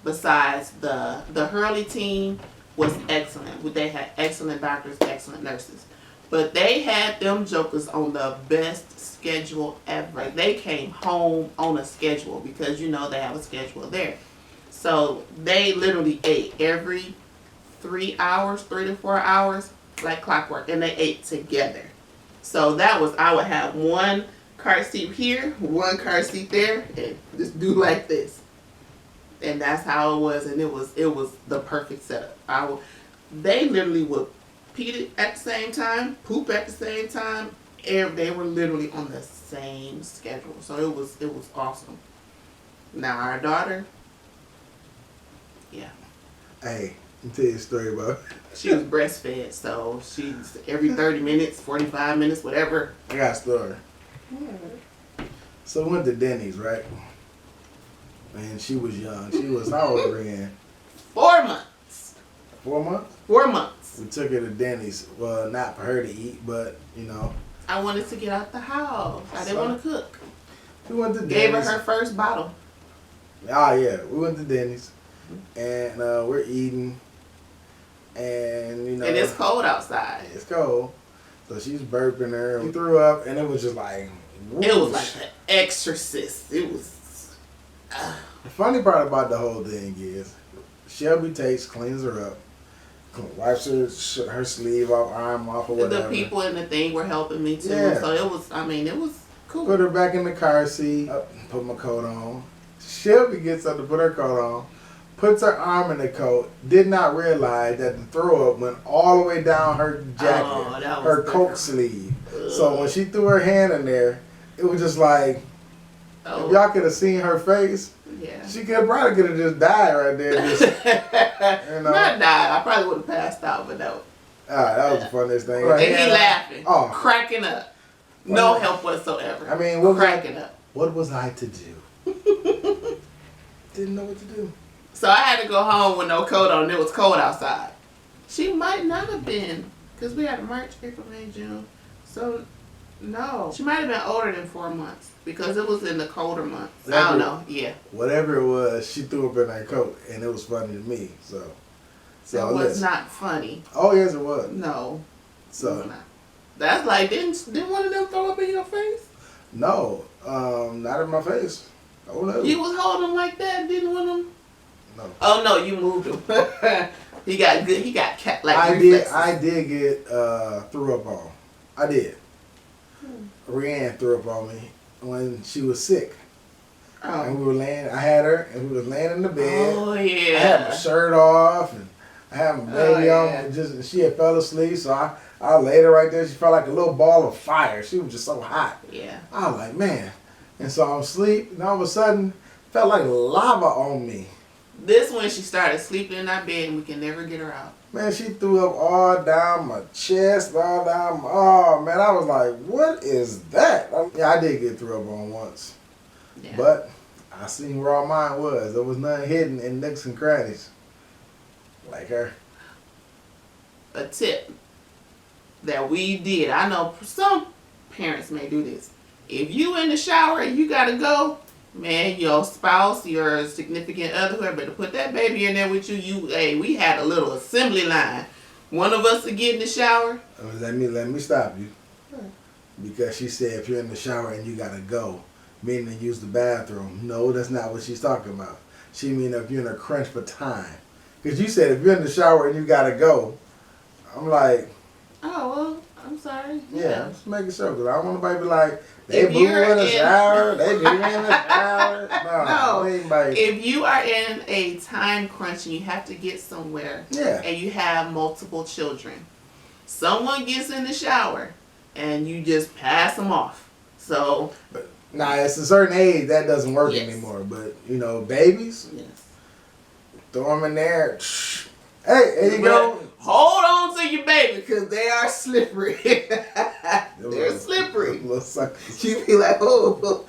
besides the Hurley team was excellent. They had excellent doctors, excellent nurses. But they had them jokers on the best schedule ever. They came home on a schedule because they have a schedule there. So they literally ate every 3 hours, 3 to 4 hours, like clockwork, and they ate together. So I would have one car seat here, one car seat there, and just do like this. And that's how it was, and it was the perfect setup. They literally would pee at the same time, poop at the same time, and they were literally on the same schedule. So it was awesome. Now our daughter, yeah. Hey, let me tell you a story about. She was breastfed, so she's every 30 minutes, 45 minutes, whatever. I got a story. So we went to Denny's, right? And she was young. She was how old again? 4 months. 4 months? 4 months. We took her to Denny's. Well, not for her to eat, but I wanted to get out the house. I didn't want to cook. We went to Denny's. Gave her first bottle. Oh yeah, we went to Denny's, and we're eating, and and it's cold outside. It's cold, so she's burping her. And we threw up, and it was just like whoosh. It was like an exorcist. It was. The funny part about the whole thing is, Shelby takes, cleans her up, wipes her sleeve off, arm off, or whatever. The people in the thing were helping me too, Yeah. so it was cool. Put her back in the car seat, put my coat on. Shelby gets up to put her coat on, puts her arm in the coat, did not realize that the throw up went all the way down her jacket, her coat sleeve. Ugh. So when she threw her hand in there, it was just like, if y'all could have seen her face, yeah, she probably could have just died right there. Just, Not died. I probably would have passed out, but no. That was the funniest thing. And he laughing, cracking up. No help whatsoever. I mean, cracking up. What was I to do? Didn't know what to do. So I had to go home with no coat on. It was cold outside. She might not have been, because we had March, April, May, June. So, no. She might have been older than 4 months because it was in the colder months. I don't know. Yeah. Whatever it was, she threw up in that coat, and it was funny to me. So it was not funny. Oh, yes, it was. No. So. It was not. That's like, didn't one of them throw up in your face? No. Not in my face. Oh, no. You was holding him like that, didn't one of them? No. Oh, no, you moved him. He got good. He got like reflexes. I did get threw up on. I did. Rianne threw up on me when she was sick. Oh. And we were laying, I had her, and we was laying in the bed. Oh, yeah. I had my shirt off, and I had my baby on, and she had fell asleep, so I laid her right there. She felt like a little ball of fire. She was just so hot. Yeah. I was like, man. And so I'm asleep, and all of a sudden, felt like lava on me. This one, she started sleeping in our bed, and we can never get her out. Man, she threw up all down my chest, all down oh, man, I was like, what is that? Yeah, I did get threw up on once. Yeah. But I seen where all mine was. There was nothing hidden in nooks and crannies. Like her. A tip that we did. I know some parents may do this. If you in the shower and you gotta go, man, your spouse, your significant other, whoever, to put that baby in there with you, we had a little assembly line. One of us would get in the shower. Let me stop you. Because she said if you're in the shower and you gotta go, meaning to use the bathroom. No, that's not what she's talking about. She mean if you're in a crunch for time. Because you said if you're in the shower and you gotta go, I'm like, oh, well, I'm sorry. Yeah, just making sure. Because I don't want nobody to be like, they boo in the shower, they boo in the shower. No. If you are in a time crunch and you have to get somewhere, and you have multiple children, someone gets in the shower and you just pass them off. So, it's a certain age that doesn't work anymore. But babies, throw them in there. Hey, there you go. Hold on to your baby because they are slippery. They're slippery. You be like, oh.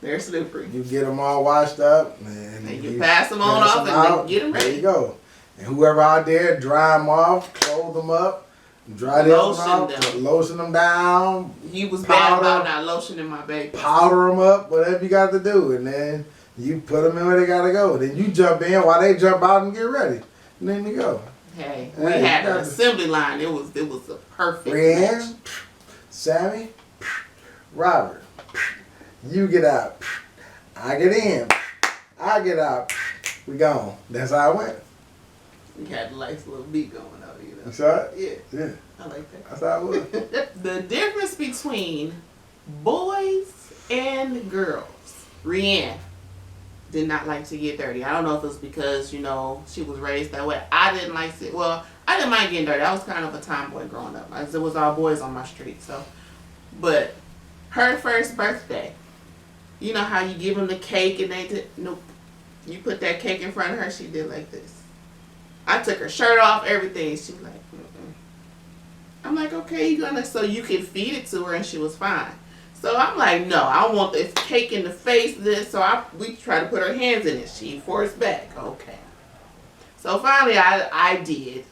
They're slippery. You get them all washed up, man. And you pass them on off and get them ready. There you go. And whoever out there, dry them off, clothe them up, dry them off, lotion them down. You was bad about not lotioning my baby. Powder them up, whatever you got to do, and then You put them in where they gotta go. Then you jump in while they jump out and get ready. And then you go. Hey, we had an assembly line. It was a perfect match. Brienne, Sammy, Robert, you get out. I get in. I get out. We gone. That's how it went. We had a nice little beat going on, you know. You saw it? Yeah. Yeah. I like that. That's how it was. The difference between boys and girls. Rianne did not like to get dirty. I don't know if it was because, you know, she was raised that way. I didn't like it. Well, I didn't mind getting dirty. I was kind of a tomboy growing up. It was all boys on my street. So, but her first birthday, you know how you give them the cake and they did, nope. You put that cake in front of her, she did like this. I took her shirt off, everything. She was like, mm-mm. I'm like, okay, you're gonna, so you can feed it to her, and she was fine. So I'm like, no, I want this cake in the face, this. So we try to put her hands in it. She forced back. Okay. So finally, I did.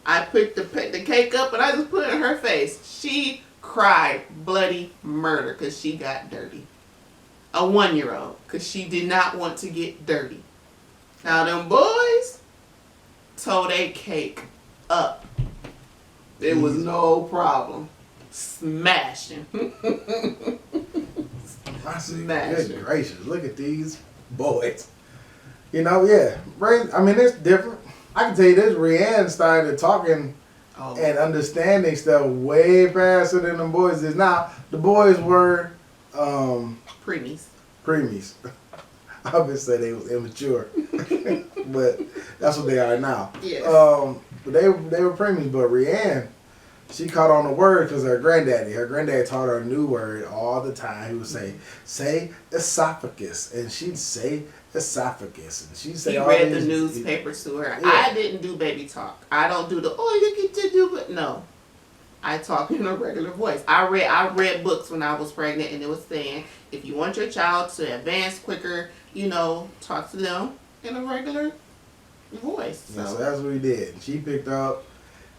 I put the cake up, and I just put it in her face. She cried bloody murder because she got dirty. A 1-year-old, because she did not want to get dirty. Now them boys tore their cake up. It was no problem. Smashing. I see. Good gracious, look at these boys. You know, yeah. I mean, it's different. I can tell you this, Rianne started talking and understanding stuff way faster than the boys is now. The boys were preemies. I would say they was immature, but that's what they are now. Yes. But they were preemies, but Rianne, she caught on the word because her granddaddy taught her a new word all the time. He would say esophagus, and she'd say esophagus, and she'd say. He read the newspaper to her. Yeah. I didn't do baby talk. I don't do you get to do it. No, I talk in a regular voice. I read books when I was pregnant, and it was saying if you want your child to advance quicker, you know, talk to them in a regular voice. So, so that's what we did. She picked up,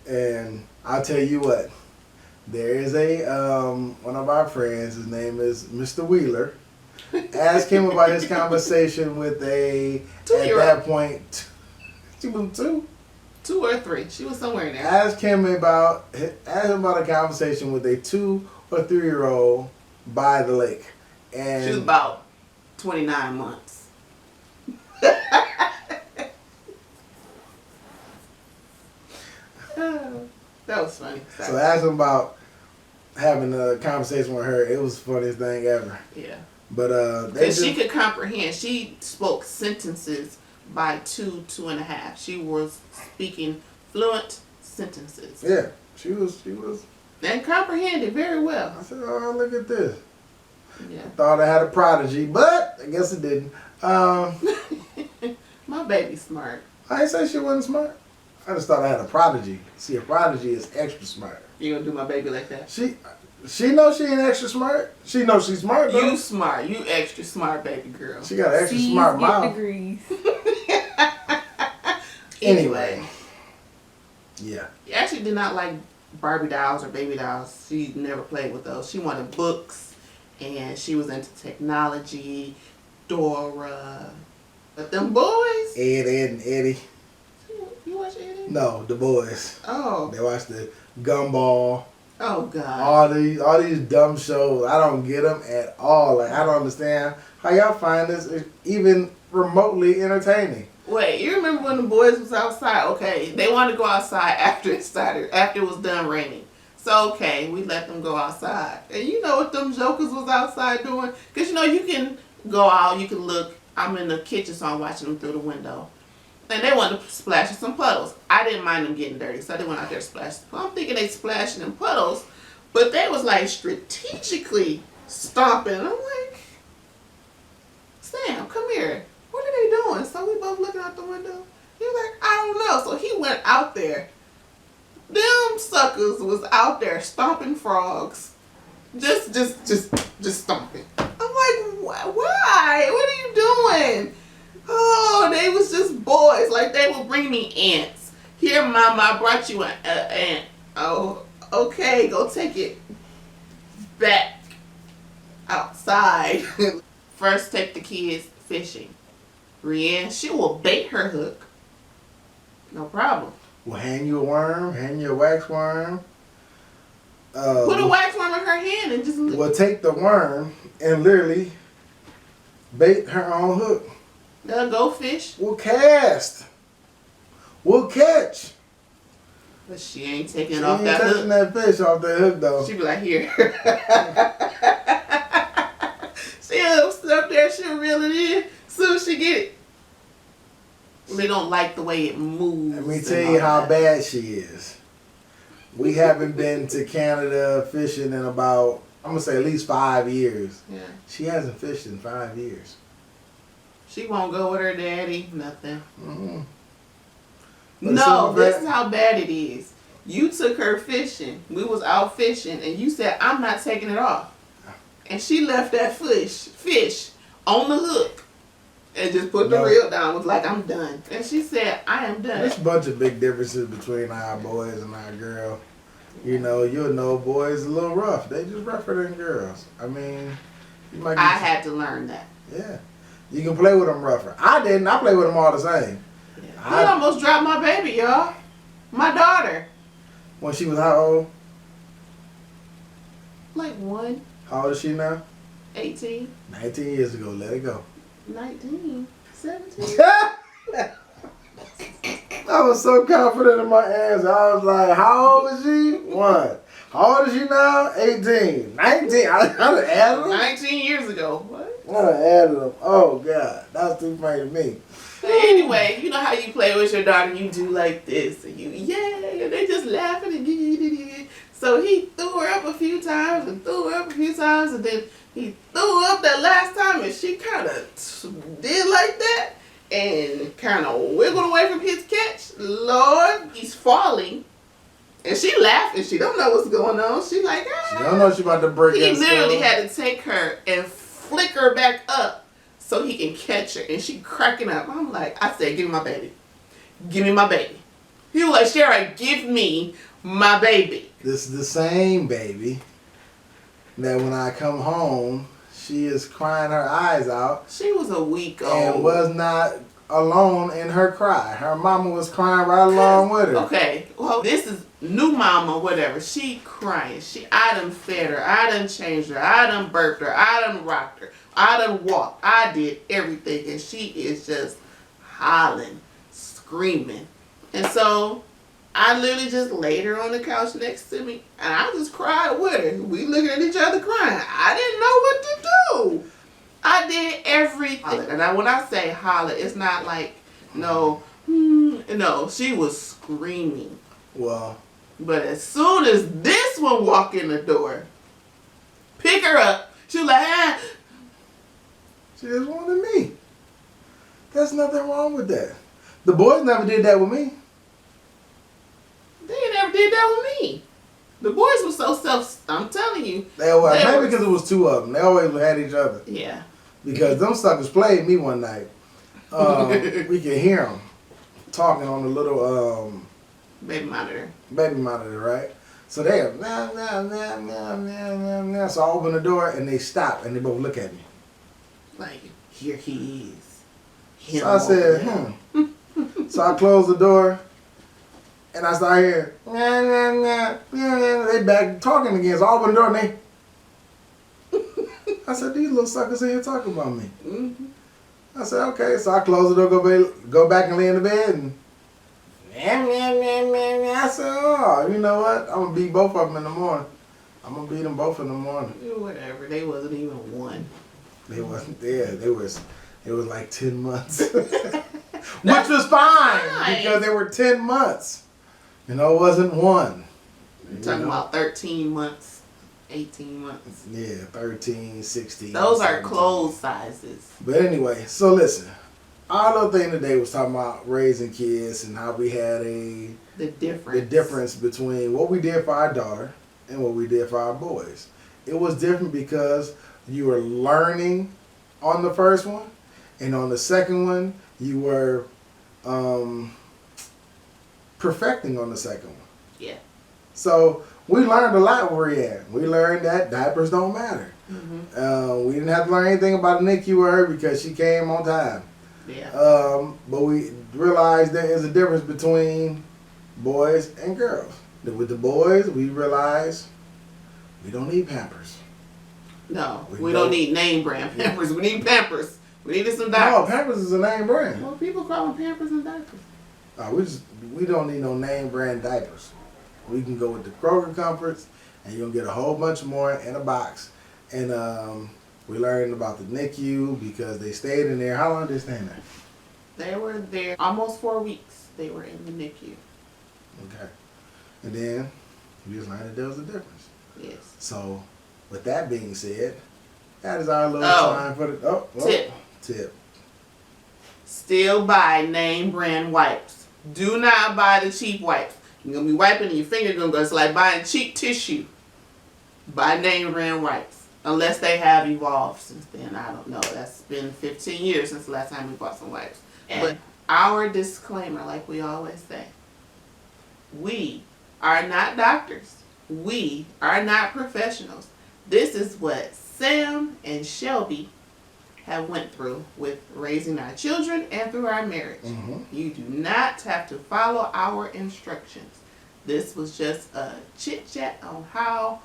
and I'll tell you what. There is one of our friends. His name is Mr. Wheeler. Ask him about his conversation with at that point, she was 2 or 3. She was somewhere in there. Ask him about a conversation with a 2 or 3-year-old by the lake, and she was about 29 months. That was funny. So ask him about having a conversation with her. It was the funniest thing ever. Yeah. But because she could comprehend. She spoke sentences by 2.5. She was speaking fluent sentences. Yeah, she was. And comprehended very well. I said, oh, look at this. Yeah. I thought I had a prodigy, but I guess it didn't. My baby's smart. I didn't say she wasn't smart. I just thought I had a prodigy. See, a prodigy is extra smart. You gonna do my baby like that? She knows she ain't extra smart. She knows she's smart though. You smart. You extra smart, baby girl. She got an extra smart mouth. Degrees. Anyway. Yeah. She actually did not like Barbie dolls or baby dolls. She never played with those. She wanted books, and she was into technology, Dora. But them boys. Ed, and Eddie. You watch Eddie? No, the boys. Oh. They watch the Gumball. Oh God. All these dumb shows. I don't get them at all. Like I don't understand how y'all find this even remotely entertaining. Wait, you remember when the boys was outside? Okay, they wanted to go outside after it was done raining. So okay, we let them go outside. And you know what them jokers was outside doing? Cause you know you can go out, you can look. I'm in the kitchen, so I'm watching them through the window. And they wanted to splash in some puddles. I didn't mind them getting dirty, so they went out there splashing. I'm thinking they splashing in puddles, but they was like strategically stomping. I'm like, Sam, come here. What are they doing? So we both looking out the window. He was like, I don't know. So he went out there. Them suckers was out there stomping frogs. Just stomping. I'm like, why? What are you doing? Oh, they was just boys. Like, they would bring me ants. Here, Mama, I brought you an ant. Oh, okay, go take it back outside. first take the kids fishing. Rianne, she will bait her hook. No problem. We'll hand you a worm, hand you a wax worm. Put a wax worm in her hand and just... We'll take the worm and literally bait her own hook. They'll go fish. We'll cast. We'll catch. But she ain't taking She it off ain't that touching hook. that fish off that hook though. She be like, here. She'll sit up there, she'll reel it in. Soon as she get it. They don't like the way it moves. Let me tell you how bad she is. We haven't been to Canada fishing in about, I'm going to say at least 5 years. Yeah. She hasn't fished in 5 years. She won't go with her daddy, nothing. Mm-hmm. No, this is how bad it is. You took her fishing. We was out fishing and you said, I'm not taking it off. And she left that fish on the hook and just put the reel down. Was like, I'm done. And she said, I am done. There's a bunch of big differences between our boys and our girl. You know, you'll know boys a little rough. They just rougher than girls. I mean, you might. I had to learn that. Yeah, you can play with them rougher. I didn't. I play with them all the same. Yeah. He almost dropped my baby, y'all. My daughter. When she was how old? Like 1. How old is she now? 18. 19 years ago. Let it go. 19. 17. I was so confident in my answer. I was like, how old is she? 1. How old is she now? 18. 19. I done added them. 19 years ago. What? I done added them. Oh, God. That's too funny to me. But anyway, you know how you play with your daughter, you do like this, and you, and they just laughing and so he threw her up a few times, and then he threw up that last time, and she kind of did like that, and kind of wiggled away from his catch. Lord, he's falling, and she laughing. She don't know what's going on. She like, ah. She don't know she about to break He that literally skull. had to take her and flick her back up so he can catch her, and she cracking up. I'm like, I said, give me my baby. Give me my baby. He was like, Sharon, give me my baby. This is the same baby that when I come home, she is crying her eyes out She was a week old. and was not alone in her cry. Her mama was crying right along with her. Okay, well, this is new mama, whatever. She crying. I done fed her. I done changed her. I done burped her. I done rocked her. I done walked. I did everything. And she is just hollering, screaming. And so I literally just laid her on the couch next to me. And I just cried with her. We looking at each other crying. I didn't know what to do. I did everything. And when I say holler, it's not like, no, she was screaming. Well, But as soon as this one walked in the door, pick her up, she was like, ah. she just wanted me. There's nothing wrong with that. The boys never did that with me. They never did that with me. The boys were so I'm telling you. Maybe because it was 2 of them. They always had each other. Yeah. Because them suckers played me one night. We could hear them talking on the little Baby monitor. baby monitor, right? So they are, nah, nah, nah, nah, nah, nah, nah. So I open the door and they stop and they both look at me. Like, here he is. Him So I said, So I closed the door and I started hearing, nah, nah, nah, nah, nah. They back talking again. So I opened the door and they, I said, these little suckers in here talking about me. Mm-hmm. I said, okay. So I closed the door, go back and lay in the bed and I said, oh, you know what? I'm going to beat both of them in the morning. I'm going to beat them both in the morning. Whatever. They wasn't even one. They wasn't there. It was like 10 months. Which was fine because they were 10 months. You know, it wasn't 1. You're talking about 13 months, 18 months. Yeah, 13, 16. Those are 17. clothes sizes. But anyway, so listen. Our little thing today was talking about raising kids and how we had The difference. the difference between what we did for our daughter and what we did for our boys. It was different because you were learning on the first one, and on the second one, you were perfecting on the second one. Yeah. So We learned a lot where we at. We learned that diapers don't matter. We didn't have to learn anything about a NICU with her because she came on time. Yeah. But we realized there is a difference between boys and girls. With the boys, we realized we don't need Pampers. No, we don't need name brand Pampers. We need Pampers. We needed some No, diapers. Pampers is a name brand. Well, people call them Pampers and diapers. We don't need no name brand diapers. We can go with the Kroger Comforts, and you'll get a whole bunch more in a box. And we learned about the NICU because they stayed in there. How long did they stay in there? They were there almost 4 weeks. They were in the NICU. Okay. And then we just learned that there was a difference. Yes. So, with that being said, that is our little Oh. time for the tip. Still buy name brand wipes. Do not buy the cheap wipes. You're gonna be wiping and your finger gonna go. It's like buying cheap tissue. Buy name brand wipes. Unless they have evolved since then. I don't know. That's been 15 years since the last time we bought some wipes. But our disclaimer, like we always say, we are not doctors. We are not professionals. This is what Sam and Shelby have went through with raising our children and through our marriage. You do not have to follow our instructions. This was just a chit chat on how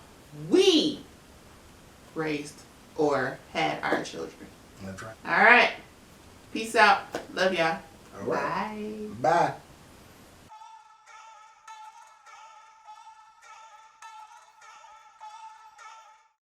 we raised or had our children. That's right. All right. Peace out. Love y'all. All right. Bye. Bye.